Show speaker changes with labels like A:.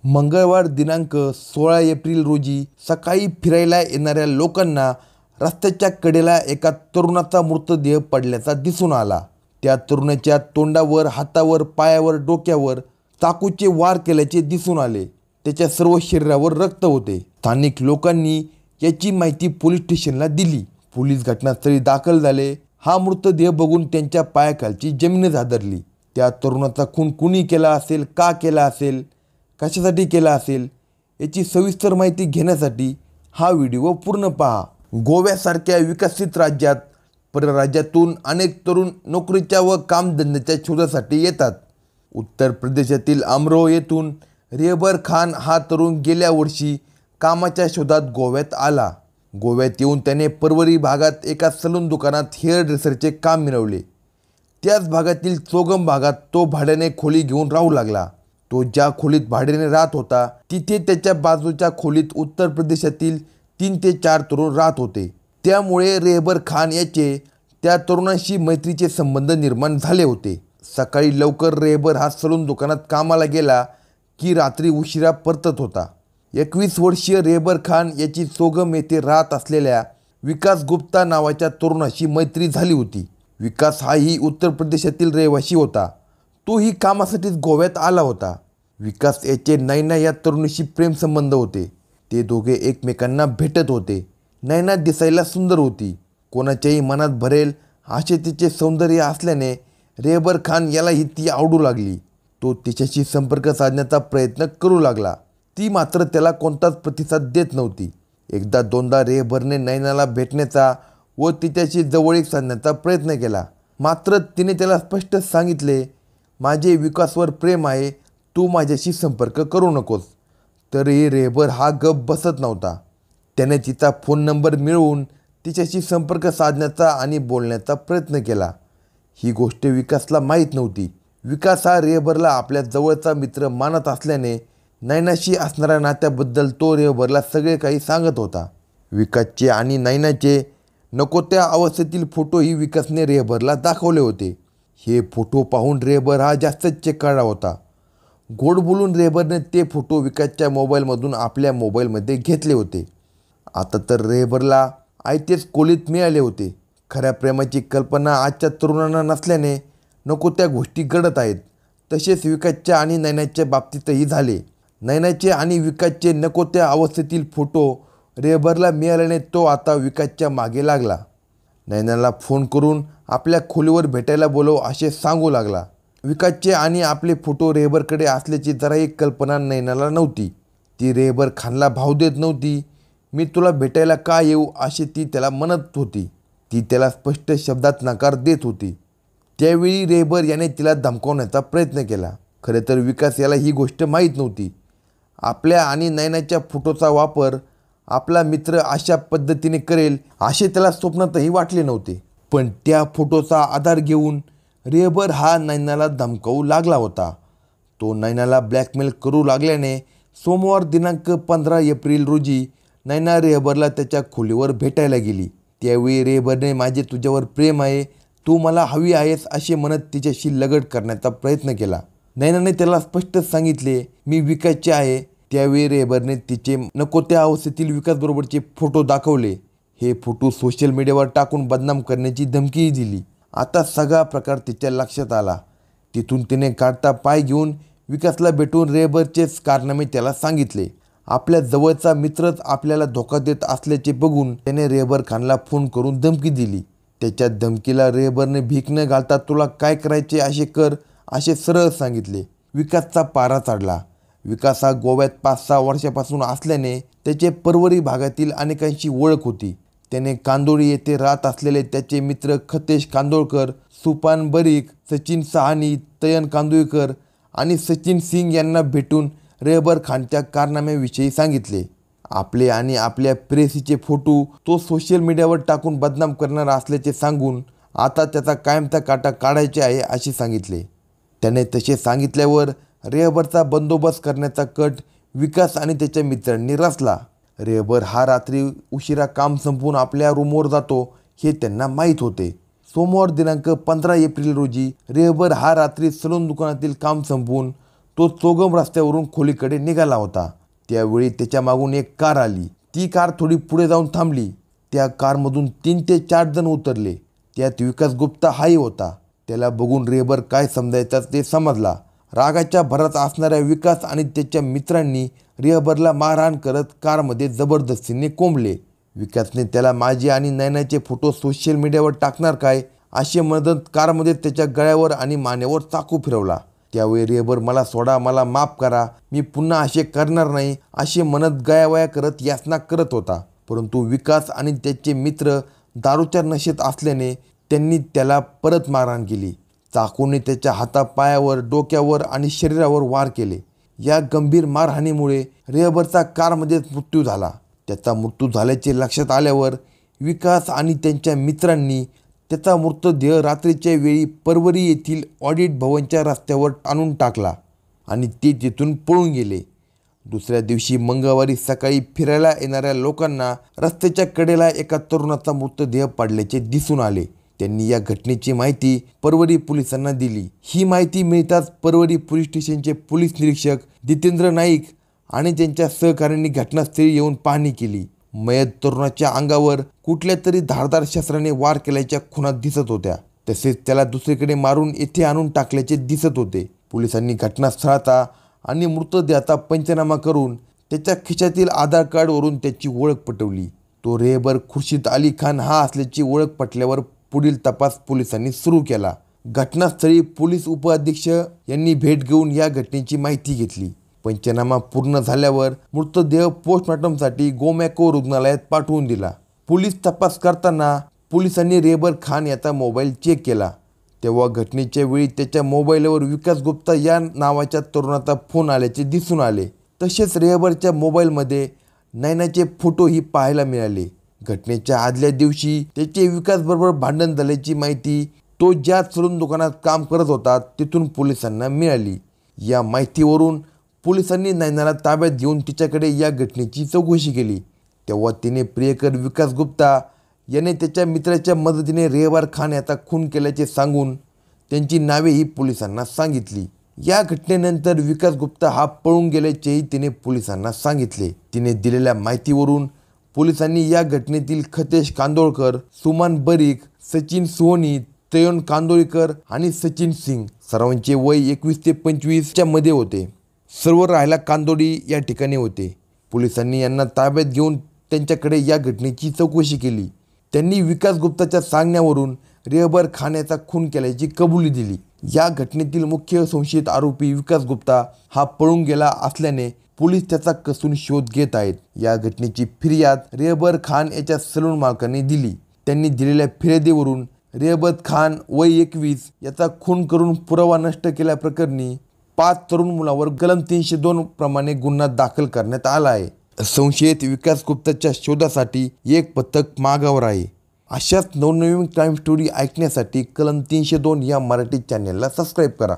A: मंगळवार दिनांक 16 एप्रिल रोजी सकाळी फिरायला येणाऱ्या लोकांना रस्त्याच्या कडेला एका तरुणाचा मृतदेह पडल्याचा दिसून आला. त्या तरुणाच्या तोंडावर, हातावर, पायावर, डोक्यावर चाकूचे वार केल्याचे दिसून आले. त्याच्या सर्व शरीरावर रक्त होते. स्थानिक लोकांनी याची माहिती पोलीस स्टेशनला दिली. पोलीस घटनास्थळी दाखल झाले. हा मृतदेह बघून त्यांच्या पायाखालची जमीनच हादरली. त्या तरुणाचा खून कुणी केला असेल, का केला असेल, कशासाठी केला असेल याची सविस्तर माहिती घेण्यासाठी हा व्हिडिओ पूर्ण पहा. गोव्यासारख्या विकसित राज्यात परराज्यातून अनेक तरुण नोकरीच्या व कामधंद्याच्या शोधासाठी येतात. उत्तर प्रदेशातील अमरोह येथून रेहबर खान हा तरुण गेल्या वर्षी कामाच्या शोधात गोव्यात आला. गोव्यात येऊन त्याने परवरी भागात एका सलून दुकानात हेअर ड्रेसरचे काम मिळवले. त्याच भागातील चोगम भागात तो भाड्याने खोली घेऊन राहू लागला. तो ज्या खोलीत भाड्याने राहत होता तिथे त्याच्या बाजूच्या खोलीत उत्तर प्रदेशातील 3 ते 4 तरुण राहत होते. त्यामुळे रेहबर खान याचे त्या तरुणांशी मैत्रीचे संबंध निर्माण झाले होते. सकाळी लवकर रेहबर हा सलून दुकानात कामाला गेला की रात्री उशिरा परतत होता. 21 वर्षीय रेहबर खान याची चोगम येथे राहत असलेल्या विकास गुप्ता नावाच्या तरुणाशी मैत्री झाली होती. विकास हाही उत्तर प्रदेशातील रहिवासी होता. तोही कामासाठीच गोव्यात आला होता. विकास याचे नैना या तरुणीशी प्रेमसंबंध होते. ते दोघे एकमेकांना भेटत होते. नैना दिसायला सुंदर होती. कोणाच्याही मनात भरेल असे तिचे सौंदर्य असल्याने रेहबर खान यालाही ती आवडू लागली. तो तिच्याशी संपर्क साधण्याचा प्रयत्न करू लागला. ती मात्र त्याला कोणताच प्रतिसाद देत नव्हती. एकदा दोनदा रेहबरने नैनाला भेटण्याचा व तिच्याशी जवळीक साधण्याचा प्रयत्न केला. मात्र तिने त्याला स्पष्ट सांगितले, माझे विकासवर प्रेम आहे, तू माझ्याशी संपर्क करू नकोस. तरीही रेहबर हा गप बसत नव्हता. त्याने तिचा फोन नंबर मिळवून तिच्याशी संपर्क साधण्याचा आणि बोलण्याचा प्रयत्न केला. ही गोष्ट विकासला माहीत नव्हती. विकास हा रेहबरला आपल्या जवळचा मित्र मानत असल्याने नैनाशी असणाऱ्या नात्याबद्दल तो रेहबरला सगळे काही सांगत होता. विकासचे आणि नैनाचे नको त्या अवस्थेतील फोटोही विकासने रेहबरला दाखवले होते. हे फोटो पाहून रेहबर हा जास्तच चेकाळला होता. गोड बोलून रेहबरने ते फोटो विकासच्या मोबाईलमधून आपल्या मोबाईलमध्ये घेतले होते. आता तर रेहबरला आयतेच कोलीत मिळाले होते. खऱ्या प्रेमाची कल्पना आजच्या तरुणांना नसल्याने नको त्या गोष्टी घडत आहेत. तसेच विकासच्या आणि नैनाच्या बाबतीतही झाले. नैनाचे आणि विकासचे नको त्या अवस्थेतील फोटो रेहबरला मिळाल्याने तो आता विकासच्या मागे लागला. नैनाला फोन करून आपल्या खोलीवर भेटायला बोलव असे सांगू लागला. विकासचे आणि आपले फोटो रेहबरकडे असल्याची जराही कल्पना नैनाला नव्हती. ती रेहबर खानला भाव देत नव्हती. मी तुला भेटायला का येऊ असे ती त्याला म्हणत होती. ती त्याला स्पष्ट शब्दात नकार देत होती. त्यावेळी रेहबर याने तिला धमकावण्याचा प्रयत्न केला. खरे तर विकास याला ही गोष्ट माहीत नव्हती. आपल्या आणि नैनाच्या फोटोचा वापर आपला मित्र अशा पद्धतीने करेल असे त्याला स्वप्नातही वाटले नव्हते. पण त्या फोटोचा आधार घेऊन रेहबर हा नैनाला धमकावू लागला होता. तो नैनाला ब्लॅकमेल करू लागल्याने सोमवार दिनांक 15 एप्रिल रोजी नैना रेहबरला त्याच्या खोलीवर भेटायला गेली. त्यावेळी रेहबरने माझे तुझ्यावर प्रेम आहे, तू मला हवी आहेस असे म्हणत तिच्याशी लगट करण्याचा प्रयत्न केला. नैनाने त्याला स्पष्ट सांगितले, मी विकासचे आहे. त्यावेळी रेहबरने तिचे नको त्या अवस्थेतील विकासबरोबरचे फोटो दाखवले. हे फोटो सोशल मीडियावर टाकून बदनाम करण्याची धमकीही दिली. आता सगळा प्रकार तिच्या लक्षात आला. तिथून तिने काढता पाय घेऊन विकासला भेटून रेहबरचेच कारनामे त्याला सांगितले. आपल्या जवळचा मित्रच आपल्याला धोका देत असल्याचे बघून त्याने रेहबर खानला फोन करून धमकी दिली. त्याच्या धमकीला रेहबरने भीक न घालता तुला काय करायचे असे कर असे सरळ सांगितले. विकासचा पारा चढला. विकास हा गोव्यात 5-6 वर्षापासून असल्याने त्याचे परवरी भागातील अनेकांशी ओळख होती. त्याने कांदोळी येथे राहत असलेले त्याचे मित्र खतेश कांदोळकर, सुपान बरीक, सचिन सहानी, तयन कांदुळकर आणि सचिन सिंग यांना भेटून रेहबर खानच्या कारनाम्याविषयी सांगितले. आपले आणि आपल्या प्रेयसीचे फोटो तो सोशल मीडियावर टाकून बदनाम करणार असल्याचे सांगून आता त्याचा कायमचा काटा काढायचे आहे असे सांगितले. त्याने तसे सांगितल्यावर रेहबरचा बंदोबस्त करण्याचा कट विकास आणि त्याच्या मित्रांनी रचला. रेहबर हा रात्री उशिरा काम संपवून आपल्या रूमवर जातो हे त्यांना माहीत होते. सोमवार दिनांक 15 एप्रिल रोजी रेहबर हा रात्री सलून दुकानातील काम संपवून तो चोगम रस्त्यावरून खोलीकडे निघाला होता. त्यावेळी त्याच्या मागून एक कार आली. ती कार थोडी पुढे जाऊन थांबली. त्या कारमधून 3 ते 4 जण उतरले. त्यात विकास गुप्ता हाही होता. त्याला बघून रेहबर काय समजायचं ते समजला. रागाच्या भरात असणाऱ्या विकास आणि त्याच्या मित्रांनी रेहबरला मारहाण करत कारमध्ये जबरदस्तीने कोंबले. विकासने त्याला माझे आणि नयनाचे फोटो सोशल मीडियावर टाकणार काय असे म्हणत कारमध्ये त्याच्या गळ्यावर आणि मानेवर चाकू फिरवला. त्यावेळी रेहबर मला सोडा, मला माफ करा, मी पुन्हा असे करणार नाही असे म्हणत गयावया करत याचना करत होता. परंतु विकास आणि त्याचे मित्र दारूच्या नशेत असल्याने त्यांनी त्याला परत मारहाण केली. चाकूने त्याच्या हातापायावर, डोक्यावर आणि शरीरावर वार केले. या गंभीर मारहाणीमुळे रेहबरचा कारमध्येच मृत्यू झाला. त्याचा मृत्यू झाल्याचे लक्षात आल्यावर विकास आणि त्यांच्या मित्रांनी त्याचा मृतदेह रात्रीच्या वेळी परवरी येथील ऑडिट भवनच्या रस्त्यावर आणून टाकला आणि ते तिथून पळून गेले. दुसऱ्या दिवशी मंगळवारी सकाळी फिरायला येणाऱ्या लोकांना रस्त्याच्या कडेला एका तरुणाचा मृतदेह पडल्याचे दिसून आले. त्यांनी या घटनेची माहिती परवरी पोलिसांना दिली. ही माहिती मिळताच परवरी पोलीस स्टेशनचे पोलीस निरीक्षक जितेंद्र नाईक आणि त्यांच्या सहकाऱ्यांनी घटनास्थळी येऊन पाहणी केली. मयत तरुणाच्या अंगावर कुठल्या तरी धारदार शस्त्राने वार केल्याच्या खुणा दिसत होत्या. तसेच त्याला दुसरीकडे मारून येथे आणून टाकल्याचे दिसत होते. पोलिसांनी घटनास्थळाचा आणि मृतदेहाचा पंचनामा करून त्याच्या खिशातील आधार कार्डवरून त्याची ओळख पटवली. तो रेहबर खुर्शीद अली खान हा असल्याची ओळख पटल्यावर पुढील तपास पोलिसांनी सुरू केला. घटनास्थळी पोलीस उपअधीक्षक यांनी भेट घेऊन या घटनेची माहिती घेतली. पंचनामा पूर्ण झाल्यावर मृतदेह पोस्टमॉर्टमसाठी गोमॅको रुग्णालयात पाठवून दिला. पोलीस तपास करताना पोलिसांनी रेहबर खान याचा मोबाईल चेक केला. तेव्हा घटनेच्या वेळी त्याच्या मोबाईलवर विकास गुप्ता या नावाच्या तरुणाचा फोन आल्याचे दिसून आले. तसेच रेहबरच्या मोबाईलमध्ये नयनाचे फोटोही पाहायला मिळाले. घटनेच्या आदल्या दिवशी त्याचे विकासबरोबर भांडण झाल्याची माहिती तो ज्या सलून दुकानात काम करत होता तिथून पोलिसांना मिळाली. या माहितीवरून पोलिसांनी नयनाला ताब्यात घेऊन तिच्याकडे या घटनेची चौकशी केली. तेव्हा तिने प्रियकर विकास गुप्ता याने त्याच्या मित्राच्या मदतीने रेहबर खान याचा खून केल्याचे सांगून त्यांची नावेही पोलिसांना सांगितली. या घटनेनंतर विकास गुप्ता हा पळून गेल्याचेही तिने पोलिसांना सांगितले. तिने दिलेल्या माहितीवरून पोलिसांनी या घटनेतील खतेश कांदोळकर, सुमन बरीक, सचिन सोहनी, तयन कांदोळकर आणि सचिन सिंग सर्वांचे वय 21 ते 25च्या मध्ये होते. सर्व राहायला कांदोडी या ठिकाणी होते. पोलिसांनी यांना ताब्यात घेऊन त्यांच्याकडे या घटनेची चौकशी केली. त्यांनी विकास गुप्ताच्या सांगण्यावरून रेहबर खान याचा खून केल्याची कबुली दिली. या घटनेतील मुख्य संशयित आरोपी विकास गुप्ता हा पळून गेला असल्याने पोलीस त्याचा कसून शोध घेत आहेत. या घटनेची फिर्याद रेहबर खान याच्या सलून मालकांनी दिली. त्यांनी दिलेल्या फिर्यादीवरून रेहबर खान वय 21 याचा खून करून पुरावा नष्ट केल्याप्रकरणी 5 तरुण मुलावर कलम 302 प्रमाणे गुन्हा दाखल करण्यात आला आहे. संशयित विकास गुप्ताच्या शोधासाठी एक पथक मागावर आहे. अशाच नवनवीन क्राईम स्टोरी ऐकण्यासाठी कलम 302 या मराठी चॅनेलला सबस्क्राईब करा.